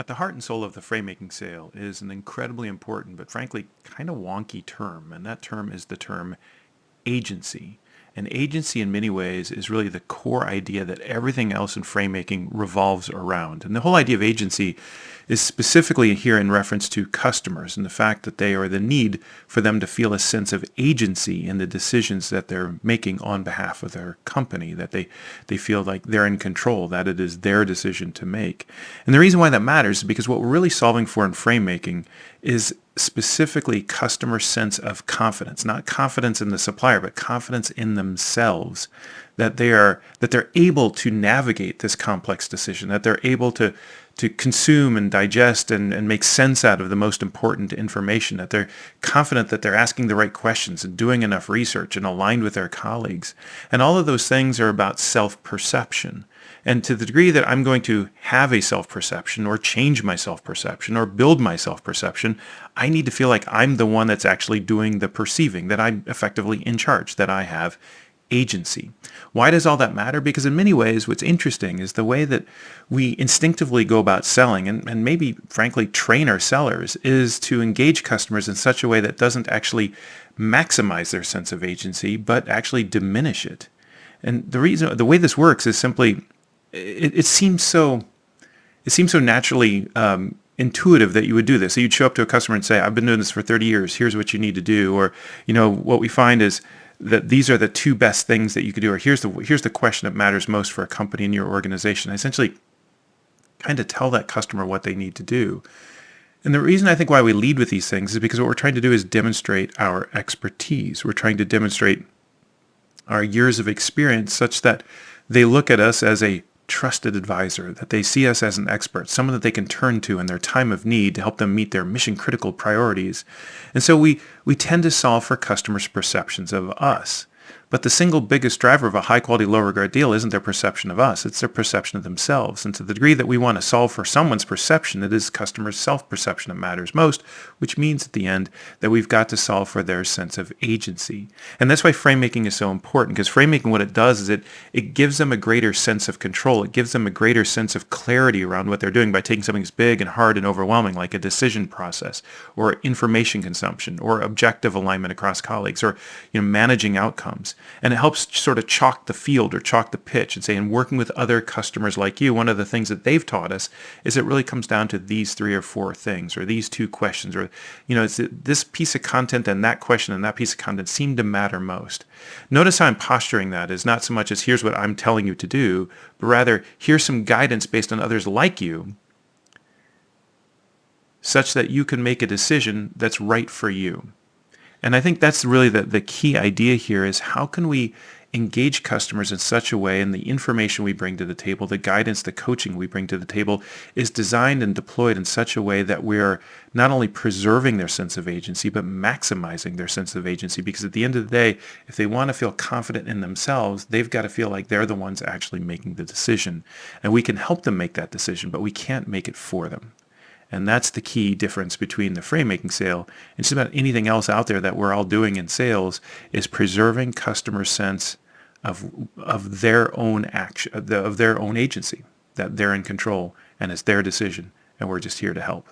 At the heart and soul of the Framemaking Sale is an incredibly important, but frankly kind of wonky term, and that term is the term agency. And agency in many ways is really the core idea that everything else in frame-making revolves around. And the whole idea of agency is specifically here in reference to customers and the fact that they are the need for them to feel a sense of agency in the decisions that they're making on behalf of their company, that they feel like they're in control, that it is their decision to make. And the reason why that matters is because what we're really solving for in frame-making is specifically customer sense of confidence, not confidence in the supplier, but confidence in themselves, that they're able to navigate this complex decision, that they're able to consume and digest and make sense out of the most important information, that they're confident that they're asking the right questions and doing enough research and aligned with their colleagues. And all of those things are about self-perception. And to the degree that I'm going to have a self-perception or change my self-perception or build my self-perception, I need to feel like I'm the one that's actually doing the perceiving, that I'm effectively in charge, that I have agency. Why does all that matter? Because in many ways, what's interesting is the way that we instinctively go about selling and maybe, frankly, train our sellers is to engage customers in such a way that doesn't actually maximize their sense of agency, but actually diminish it. And the way this works is simply, it seems so naturally intuitive that you would do this. So you'd show up to a customer and say, I've been doing this for 30 years. Here's what you need to do. Or, what we find is that these are the two best things that you could do. Or here's the question that matters most for a company in your organization. I essentially kind of tell that customer what they need to do. And the reason I think why we lead with these things is because what we're trying to do is demonstrate our expertise. We're trying to demonstrate our years of experience such that they look at us as a trusted advisor, that they see us as an expert, someone that they can turn to in their time of need to help them meet their mission-critical priorities. And so we tend to solve for customers' perceptions of us. But the single biggest driver of a high-quality, low-regard deal isn't their perception of us. It's their perception of themselves. And to the degree that we want to solve for someone's perception, it is customers' self-perception that matters most, which means at the end that we've got to solve for their sense of agency. And that's why frame-making is so important, because frame-making, what it does is it gives them a greater sense of control. It gives them a greater sense of clarity around what they're doing by taking something that's big and hard and overwhelming, like a decision process, or information consumption, or objective alignment across colleagues, or managing outcomes. And it helps sort of chalk the field or chalk the pitch and say, in working with other customers like you, one of the things that they've taught us is it really comes down to these 3 or 4 things, or these 2 questions, or, it's this piece of content and that question and that piece of content seem to matter most. Notice how I'm posturing that is not so much as here's what I'm telling you to do, but rather here's some guidance based on others like you, such that you can make a decision that's right for you. And I think that's really the key idea here is how can we engage customers in such a way, and the information we bring to the table, the guidance, the coaching we bring to the table is designed and deployed in such a way that we're not only preserving their sense of agency, but maximizing their sense of agency. Because at the end of the day, if they want to feel confident in themselves, they've got to feel like they're the ones actually making the decision. And we can help them make that decision, but we can't make it for them. And that's the key difference between the frame-making sale and just about anything else out there that we're all doing in sales is preserving customer sense of their own action, of their own agency, that they're in control and it's their decision, and we're just here to help.